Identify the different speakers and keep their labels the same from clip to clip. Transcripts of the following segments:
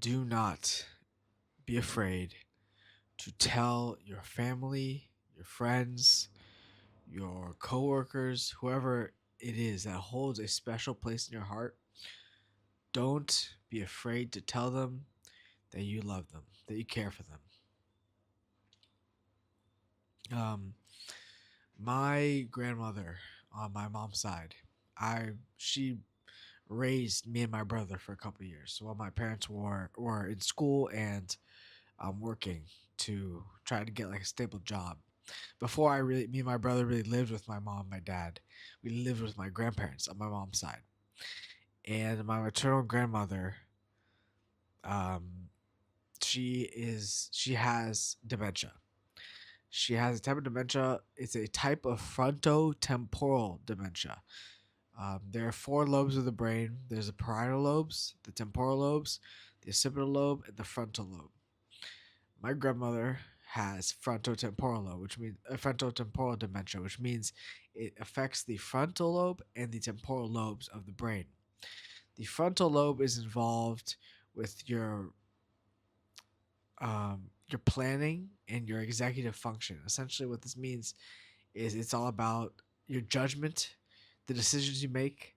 Speaker 1: Do not be afraid to tell your family, your friends, your coworkers, whoever it is that holds a special place in your heart. Don't be afraid to tell them that you love them, that you care for them. Um, my grandmother on my mom's side, she raised me and my brother for a couple of years while my parents were in school and working to try to get like a stable job. Before me and my brother really lived with my mom, and my dad. We lived with my grandparents on my mom's side, and my maternal grandmother, um, she has dementia. She has a type of dementia. It's a type of frontotemporal dementia. There are four lobes of the brain. There's the parietal lobes, the temporal lobes, the occipital lobe, and the frontal lobe. My grandmother has frontotemporal lobe, which means frontotemporal dementia, which means it affects the frontal lobe and the temporal lobes of the brain. The frontal lobe is involved with your planning and your executive function. Essentially, what this means is it's all about your judgment, the decisions you make,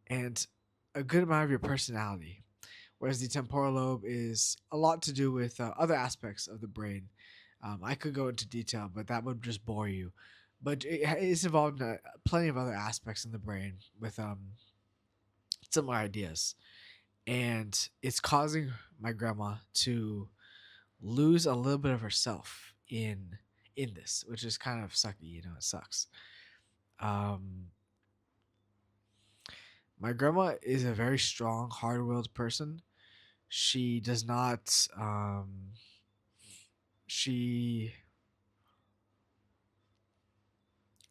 Speaker 1: and a good amount of your personality. Whereas the temporal lobe is a lot to do with other aspects of the brain. I could go into detail, but that would just bore you. But it's involved in plenty of other aspects in the brain with similar ideas, and it's causing my grandma to lose a little bit of herself in this, which is kind of sucky. It sucks. Um, my grandma is a very strong, hard-willed person. She does not. She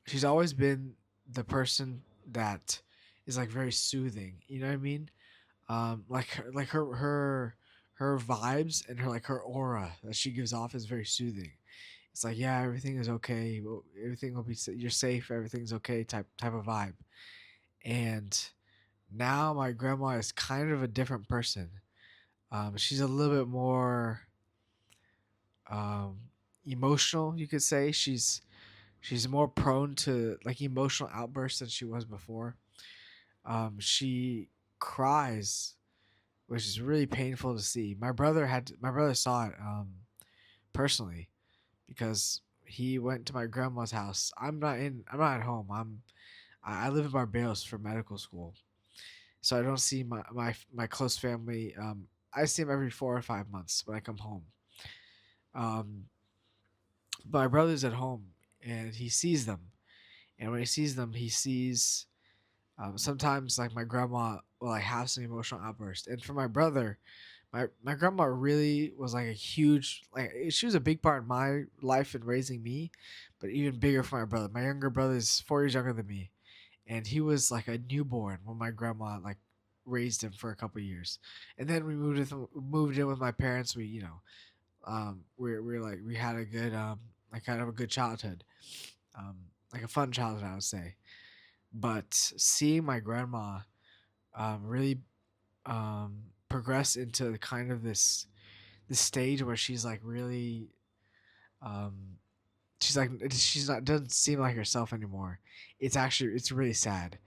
Speaker 1: she's always been the person that is like very soothing. You know what I mean? Like her vibes and her aura that she gives off is very soothing. It's like, yeah, everything is okay. Everything will be. You're safe. Everything's okay. Type of vibe. And now my grandma is kind of a different person. She's a little bit more um, emotional. You could say she's more prone to like emotional outbursts than she was before. She cries, which is really painful to see. My brother saw it personally because he went to my grandma's house. I'm not at home. I live in Barbados for medical school, so I don't see my close family. I see them every 4 or 5 months when I come home. Um, but my brother's at home and he sees them, and when he sees them, he sees sometimes like my grandma will like have some emotional outburst, and for my brother, my grandma really was like a huge like she was a big part in my life and raising me, but even bigger for my brother. My younger brother is 4 years younger than me, and he was like a newborn when my grandma like raised him for a couple years, and then we moved in with my parents. We had a good like kind of a good childhood, um, like a fun childhood I would say. But seeing my grandma really progress into kind of this stage where she's like really um, she's not doesn't seem like herself anymore. It's really sad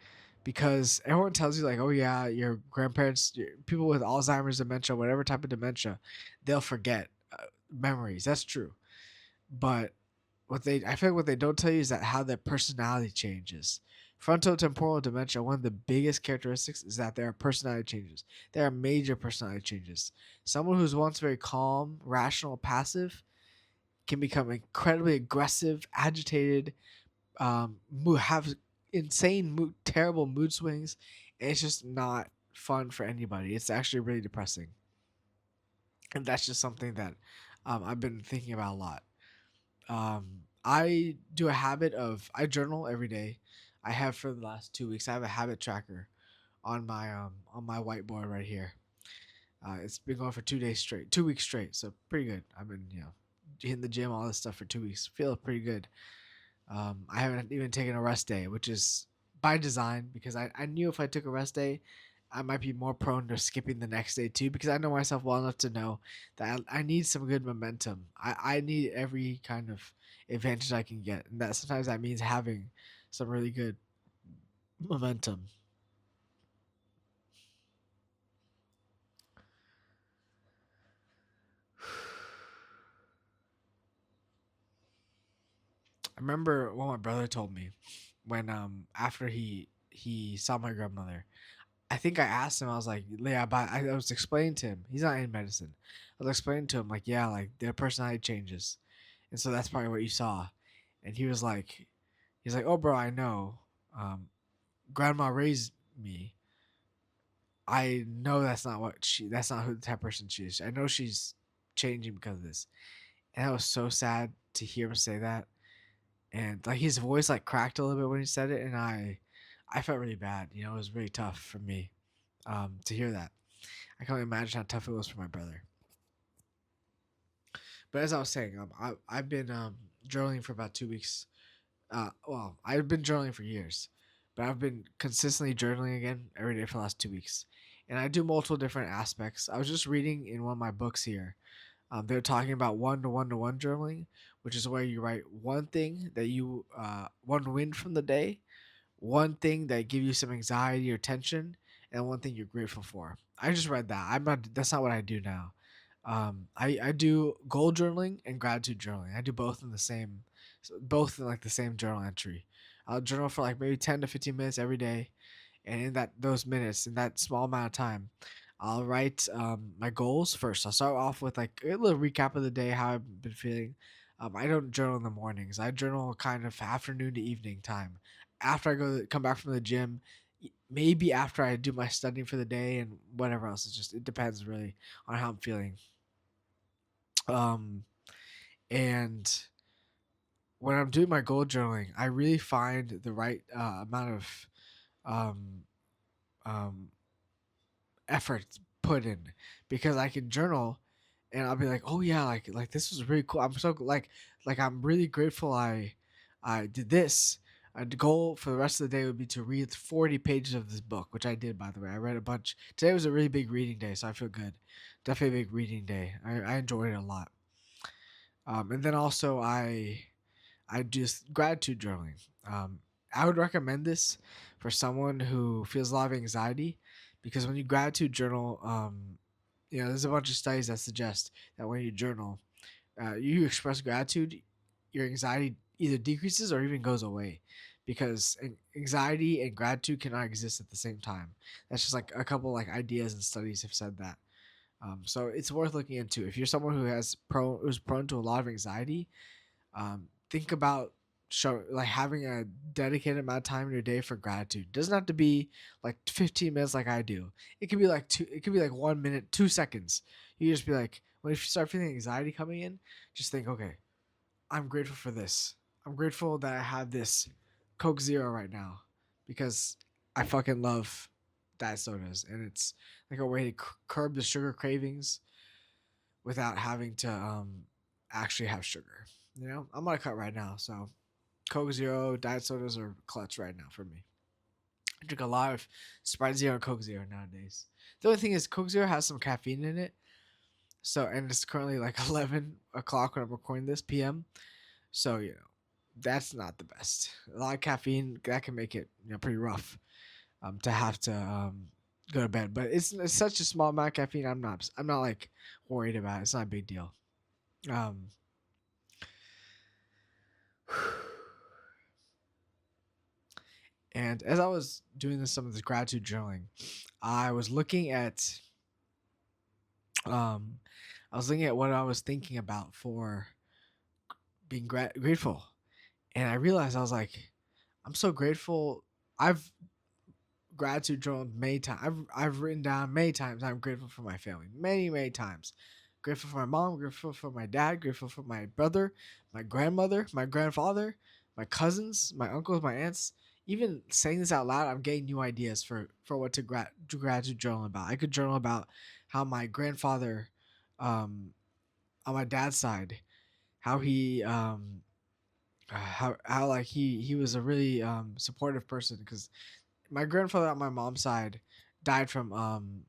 Speaker 1: because everyone tells you like, oh yeah, your grandparents, people with Alzheimer's, dementia, whatever type of dementia, they'll forget memories. That's true, but I feel like what they don't tell you is that how their personality changes. Frontotemporal dementia, one of the biggest characteristics is that there are personality changes. There are major personality changes. Someone who's once very calm, rational, passive can become incredibly aggressive, agitated, have insane, terrible mood swings, and it's just not fun for anybody. It's actually really depressing, and that's just something that I've been thinking about a lot. I do a habit of I journal every day. I have for the last 2 weeks. I have a habit tracker on my whiteboard right here. It's been going for 2 days straight, 2 weeks straight, so pretty good. I've been hitting the gym, all this stuff for 2 weeks. Feel pretty good. I haven't even taken a rest day, which is by design because I knew if I took a rest day, I might be more prone to skipping the next day too, because I know myself well enough to know that I need some good momentum. I need every kind of advantage I can get, and that sometimes that means having some really good momentum. I remember what my brother told me when after he saw my grandmother. I think I asked him. I was like, "Yeah," but I was explaining to him. He's not in medicine. I was explaining to him like, "Yeah, like their personality changes, and so that's probably what you saw." And he's like, "Oh, bro, I know. Um, Grandma raised me. I know that's not who the type of person she is. I know she's changing because of this." And that was so sad to hear him say that. And like his voice like cracked a little bit when he said it, and I felt really bad. You know, it was really tough for me to hear that. I can only imagine how tough it was for my brother. But as I was saying, I've been journaling for about 2 weeks. Well, I've been journaling for years, but I've been consistently journaling again every day for the last 2 weeks, and I do multiple different aspects. I was just reading in one of my books here. They're talking about one to one to one journaling, which is where you write one thing that one win from the day, one thing that give you some anxiety or tension, and one thing you're grateful for. I just read that. I'm not. That's not what I do now. I do goal journaling and gratitude journaling. I do both in the same, both in like the same journal entry. I'll journal for like maybe 10 to 15 minutes every day, and in that those minutes, in that small amount of time, I'll write my goals first. I'll start off with like a little recap of the day, how I've been feeling. I don't journal in the mornings. I journal kind of afternoon to evening time, after I come back from the gym, maybe after I do my studying for the day and whatever else. It depends really on how I'm feeling. Um, and when I'm doing my goal journaling, I really find the right amount of um, um, effort put in, because I can journal and I'll be like, oh yeah, like this was really cool. I'm so like I'm really grateful I did this. The goal for the rest of the day would be to read 40 pages of this book, which I did, by the way. I read a bunch. Today was a really big reading day, so I feel good. Definitely a big reading day. I enjoyed it a lot. And then also I just gratitude journaling. Um, I would recommend this for someone who feels a lot of anxiety, because when you gratitude journal, there's a bunch of studies that suggest that when you journal, you express gratitude, your anxiety either decreases or even goes away, because anxiety and gratitude cannot exist at the same time. That's just like a couple like ideas and studies have said that. So it's worth looking into if you're someone who's prone to a lot of anxiety. Think about having a dedicated amount of time in your day for gratitude. It doesn't have to be like 15 minutes like I do. It could be like 1 minute, 2 seconds. You just be like, when you start feeling anxiety coming in, just think, okay, I'm grateful for this. I'm grateful that I have this Coke Zero right now, because I fucking love diet sodas, and it's like a way to curb the sugar cravings without having to actually have sugar. I'm gonna cut right now, so Coke Zero, diet sodas are clutch right now for me. I drink a lot of Sprite Zero and Coke Zero nowadays. The only thing is Coke Zero has some caffeine in it, so and it's currently like 11 o'clock when I'm recording this PM. So that's not the best. A lot of caffeine that can make it pretty rough to have to go to bed. But it's such a small amount of caffeine. I'm not like worried about it. It's not a big deal. Um, and as I was doing some of this gratitude journaling, I was looking at um, I was looking at what I was thinking about for being grateful, and I realized I was like, I'm so grateful. I've gratitude journal many times. I've written down many times I'm grateful for my family. Many times. Grateful for my mom, grateful for my dad, grateful for my brother, my grandmother, my grandfather, my cousins, my uncles, my aunts. Even saying this out loud, I'm getting new ideas for what to gratitude journal about. I could journal about how my grandfather, um, on my dad's side, how he how he was a really supportive person, because my grandfather on my mom's side, died from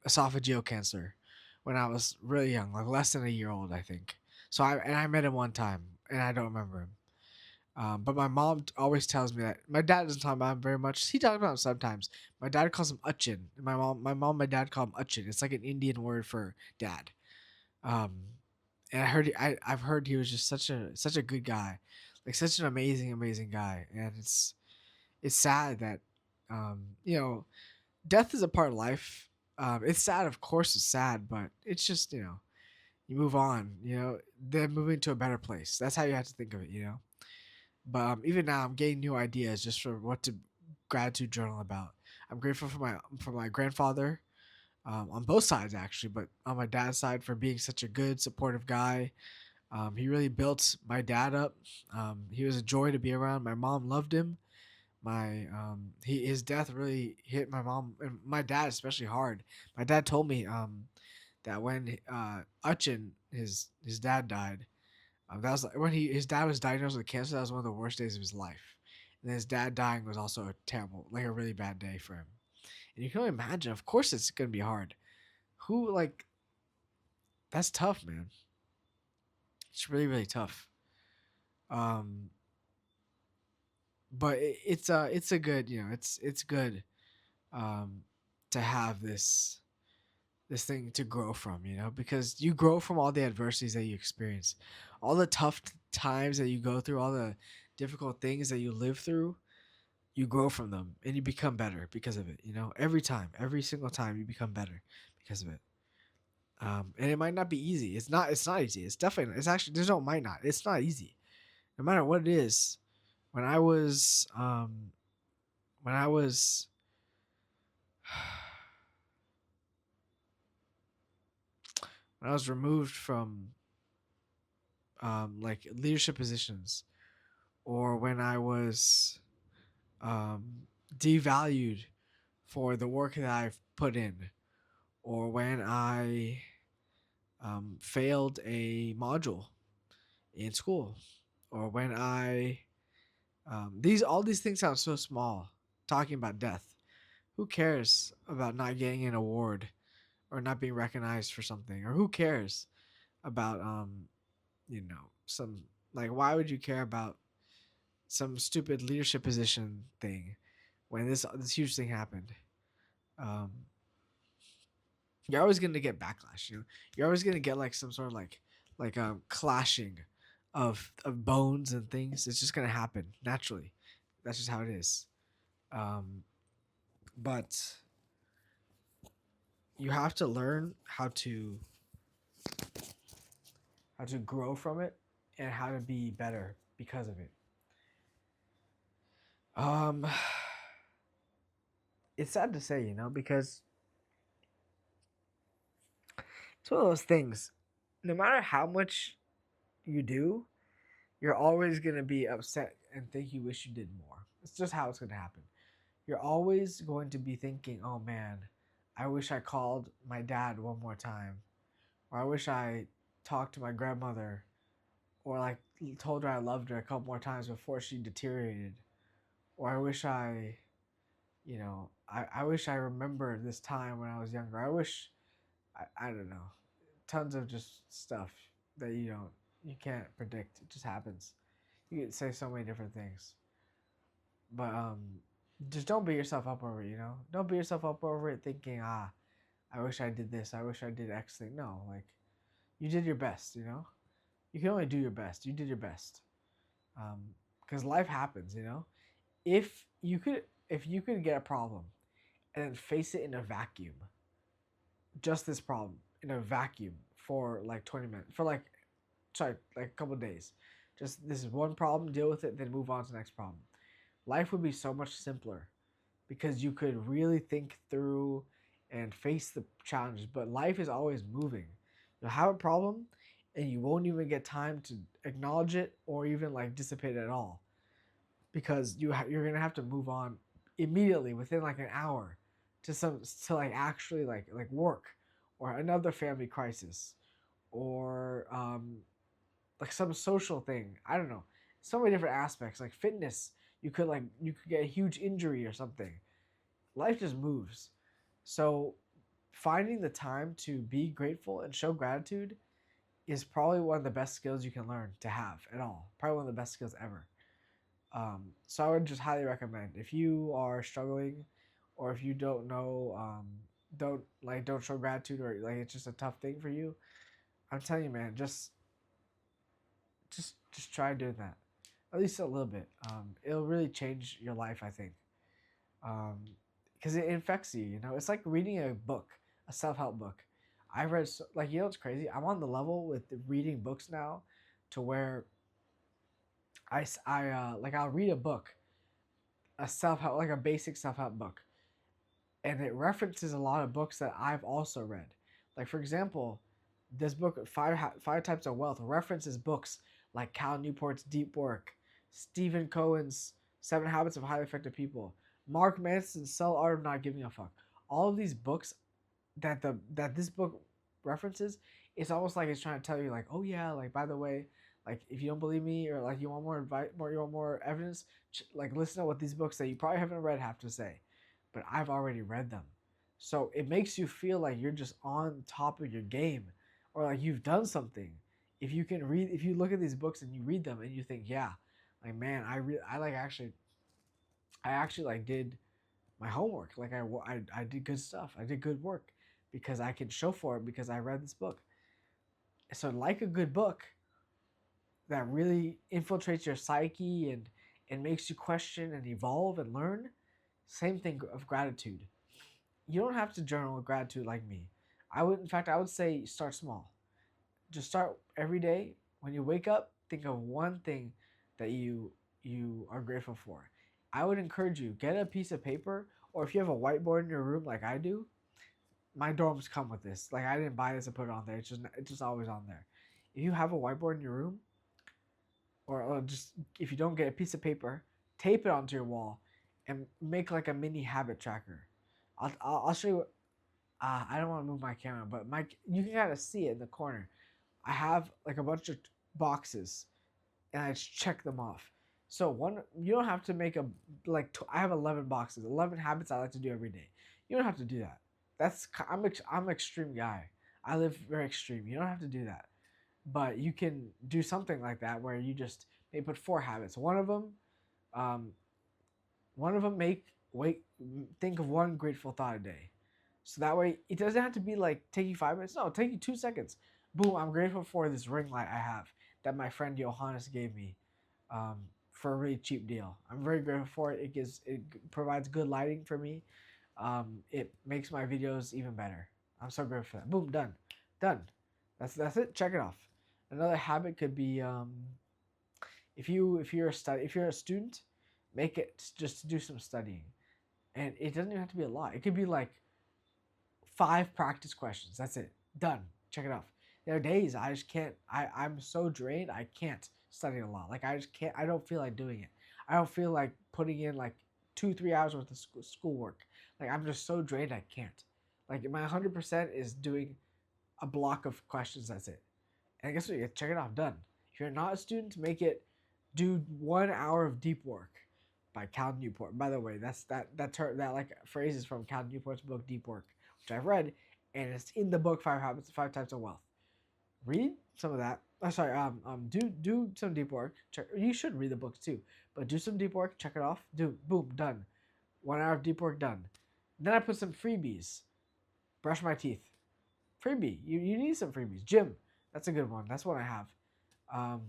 Speaker 1: esophageal cancer when I was really young, like less than a year old, I think. So I met him one time, and I don't remember him. But my mom always tells me that my dad doesn't talk about him very much. He talks about him sometimes. My dad calls him Uchin. My dad call him Uchin. It's like an Indian word for dad. Um, and I've heard he was just such a good guy, like such an amazing guy. And it's sad that, you know, death is a part of life. It's sad, of course, it's sad, but it's just, you move on. Then moving to a better place. That's how you have to think of it. But even now, I'm getting new ideas just for what to gratitude journal about. I'm grateful for my grandfather, on both sides actually, but on my dad's side for being such a good, supportive guy. He really built my dad up. He was a joy to be around. My mom loved him. His death really hit my mom and my dad especially hard. My dad told me that when Uchin, his dad died, that was like when his dad was diagnosed with cancer. That was one of the worst days of his life. And his dad dying was also a terrible, like a really bad day for him. And you can only imagine. Of course, it's gonna be hard. Who like That's tough, man. It's really tough. Um, but it's a good, it's good um to have this thing to grow from, because you grow from all the adversities that you experience, all the tough times that you go through, all the difficult things that you live through. You grow from them and you become better because of it. Every time, every single time, you become better because of it. And it might not be easy. It's not easy. It's definitely, it's actually, there's no might not, it's not easy. No matter what it is. when i was um when I was when I was removed from like leadership positions, or when I was devalued for the work that I've put in, or when I failed a module in school, or when I these all these things sound so small. Talking about death, who cares about not getting an award or not being recognized for something, or who cares about some, like, why would you care about some stupid leadership position thing when this huge thing happened? Um, you're always gonna get backlash. You're always gonna get like some sort of clashing of bones and things. It's just gonna happen naturally. That's just how it is. Um, but you have to learn how to grow from it and how to be better because of it. Um, it's sad to say, because it's one of those things. No matter how much you do, you're always gonna be upset and think you wish you did more. It's just how it's gonna happen. You're always going to be thinking, "Oh man, I wish I called my dad one more time, or I wish I talked to my grandmother, or like told her I loved her a couple more times before she deteriorated, or I wish I wish I remembered this time when I was younger. I wish I don't know, tons of just stuff that you can't predict. It just happens. You can say so many different things, but just don't beat yourself up over it. Don't beat yourself up over it thinking, I wish I did this. I wish I did X thing. No, like, you did your best. You can only do your best. You did your best. Because life happens. If you could get a problem and then face it in a vacuum, just this problem in a vacuum for like 20 minutes, for like, sorry, like a couple of days, just this is one problem, deal with it, then move on to the next problem. Life would be so much simpler because you could really think through and face the challenges. But life is always moving. You'll have a problem and you won't even get time to acknowledge it or even like dissipate it at all, because you're gonna have to move on immediately within like an hour to like actually like work, or another family crisis, or like some social thing. I don't know. So many different aspects, like fitness. You could get a huge injury or something. Life just moves. So finding the time to be grateful and show gratitude is probably one of the best skills you can learn to have at all. Probably one of the best skills ever. So I would just highly recommend if you are struggling, or if you don't know, don't show gratitude, or like it's just a tough thing for you. I'm telling you, man, just try doing that, at least a little bit. It'll really change your life, I think. Because it infects you. You know, it's like reading a book, a self help book. I read like it's crazy. I'm on the level with reading books now, to where like I'll read a book, a self help like a basic self help book, and it references a lot of books that I've also read. Like for example, this book Five Types of Wealth references books like Cal Newport's Deep Work, Stephen Cohen's Seven Habits of Highly Effective People, Mark Manson's Sell Art of Not Giving a Fuck. All of these books that this book references, it's almost like it's trying to tell you like, oh yeah, like by the way, like if you don't believe me, or like you want more advice, you want more evidence, like listen to what these books that you probably haven't read have to say, but I've already read them. So it makes you feel like you're just on top of your game, or like you've done something. If you look at these books and you read them and you think, yeah, like man, I actually like did my homework. Like I did good stuff. I did good work because I can show for it because I read this book. So like a good book that really infiltrates your psyche and makes you question and evolve and learn. Same thing of gratitude. You don't have to journal with gratitude like me. I would say start small. Just start every day. When you wake up, think of one thing that you are grateful for. I would encourage you, get a piece of paper, or if you have a whiteboard in your room like I do, my dorms come with this. Like I didn't buy this and put it on there. It's just always on there. If you have a whiteboard in your room, or just if you don't get a piece of paper, tape it onto your wall, and make like a mini habit tracker. I'll show you. I don't want to move my camera, but you can kind of see it in the corner. I have like a bunch of boxes, and I just check them off. So one, you don't have to make a I have 11 boxes, 11 habits I like to do every day. You don't have to do that. I'm an extreme guy. I live very extreme. You don't have to do that, but you can do something like that where you just maybe put 4 habits. Um, one of them make wait think of one grateful thought a day. So that way it doesn't have to be like take you 5 minutes. No, take you 2 seconds. Boom! I'm grateful for this ring light I have that my friend Johannes gave me, um, for a really cheap deal. I'm very grateful for it. It provides good lighting for me. It makes my videos even better. I'm so grateful for that. Boom! Done. That's it. Check it off. Another habit could be, if you're a student, make it just to do some studying, and it doesn't even have to be a lot. It could be like 5 practice questions. That's it. Done. Check it off. There are days I just can't. I'm so drained. I can't study a lot. Like I just can't. I don't feel like doing it. I don't feel like putting in like 2-3 hours worth of schoolwork. Like I'm just so drained. I can't. Like my 100% is doing a block of questions. That's it. And guess what? You check it off. Done. If you're not a student, make it do 1 hour of deep work by Cal Newport. By the way, that like phrase is from Cal Newport's book Deep Work, which I've read, and it's in the book Five Types of Wealth. Read some of that. Oh, sorry. Do some deep work. You should read the books too, but do some deep work. Check it off. Do boom done. 1 hour of deep work done. Then I put some freebies. Brush my teeth. Freebie. You need some freebies. Gym. That's a good one. That's what I have. Um,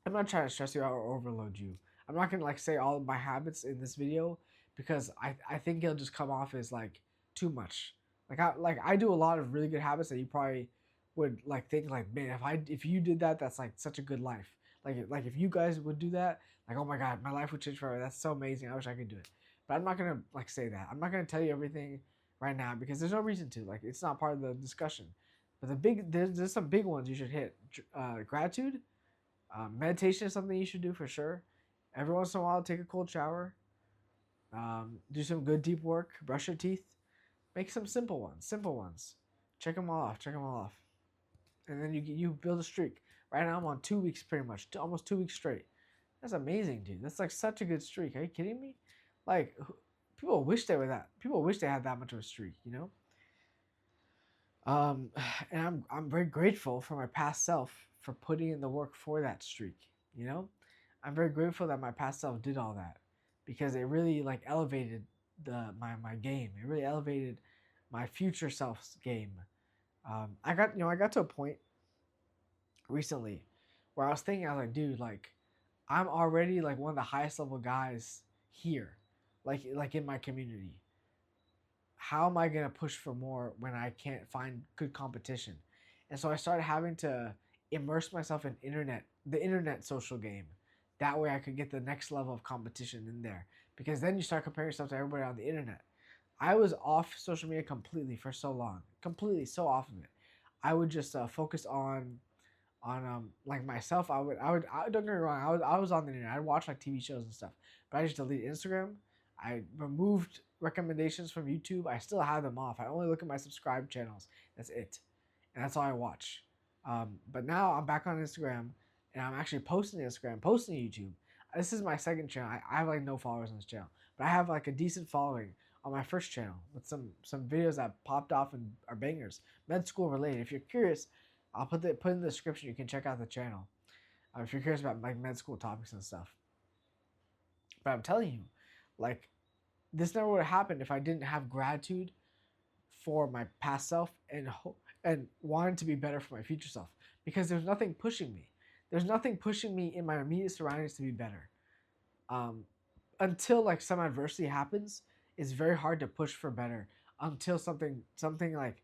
Speaker 1: I'm not trying to stress you out or overload you. I'm not gonna like say all of my habits in this video because I think it'll just come off as like too much. I do a lot of really good habits that you probably would like think like, man, if you did that, that's like such a good life. Like if you guys would do that, like, oh my god, my life would change forever. That's so amazing. I wish I could do it. But I'm not gonna like say that. I'm not gonna tell you everything right now because there's no reason to. Like it's not part of the discussion. But there's some big ones you should hit. Gratitude, meditation is something you should do for sure. Every once in a while, take a cold shower. Do some good deep work. Brush your teeth. Make some simple ones. Simple ones. Check them all off. Check them all off. And then you build a streak. Right now I'm on 2 weeks pretty much. Almost 2 weeks straight. That's amazing, dude. That's like such a good streak. Are you kidding me? Like people wish they were that. People wish they had that much of a streak, you know. Um, and I'm very grateful for my past self for putting in the work for that streak. You know, I'm very grateful that my past self did all that because it really like elevated my game. It really elevated my future self's game. I got to a point recently where I was thinking, I was like, dude, like I'm already like one of the highest level guys here, like in my community. How am I gonna push for more when I can't find good competition? And so I started having to immerse myself in the internet social game. That way I could get the next level of competition in there. Because then you start comparing yourself to everybody on the internet. I was off social media completely for so long, completely so off of it. I would just focus on like myself. Don't get me wrong. I was on the internet. I'd watch like TV shows and stuff, but I just deleted Instagram. I removed recommendations from YouTube. I still have them off. I only look at my subscribed channels. That's it, and that's all I watch. But now I'm back on Instagram, and I'm actually posting to Instagram, posting to YouTube. This is my second channel. I have like no followers on this channel, but I have like a decent following on my first channel with some videos that popped off and are bangers, med school related. If you're curious, I'll put in the description. You can check out the channel if you're curious about like med school topics and stuff. But I'm telling you, like this never would have happened if I didn't have gratitude for my past self and wanted to be better for my future self. Because there's nothing pushing me. There's nothing pushing me in my immediate surroundings to be better. Um, until like some adversity happens, it's very hard to push for better. Until something like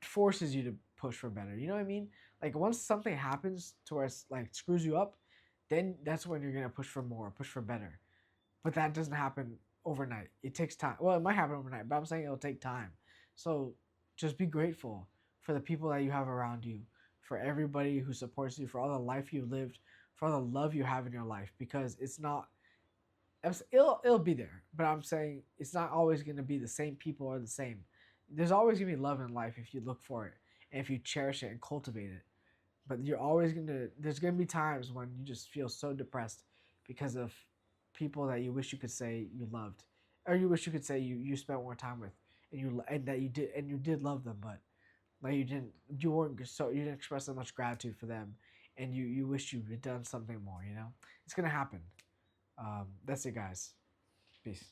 Speaker 1: forces you to push for better. You know what I mean? Like once something happens to where it's like screws you up, then that's when you're gonna push for more, push for better. But that doesn't happen overnight. It takes time. Well, it might happen overnight, but I'm saying it'll take time. So just be grateful for the people that you have around you, for everybody who supports you, for all the life you've lived, for all the love you have in your life. Because it's not, it'll be there. But I'm saying it's not always gonna be the same people or the same. There's always gonna be love in life if you look for it and if you cherish it and cultivate it. But you're always gonna. There's gonna be times when you just feel so depressed because of people that you wish you could say you loved, or you wish you could say you spent more time with, and that you did love them, but like you didn't express so much gratitude for them, and you wish you had done something more. You know, it's gonna happen. That's it, guys. Peace.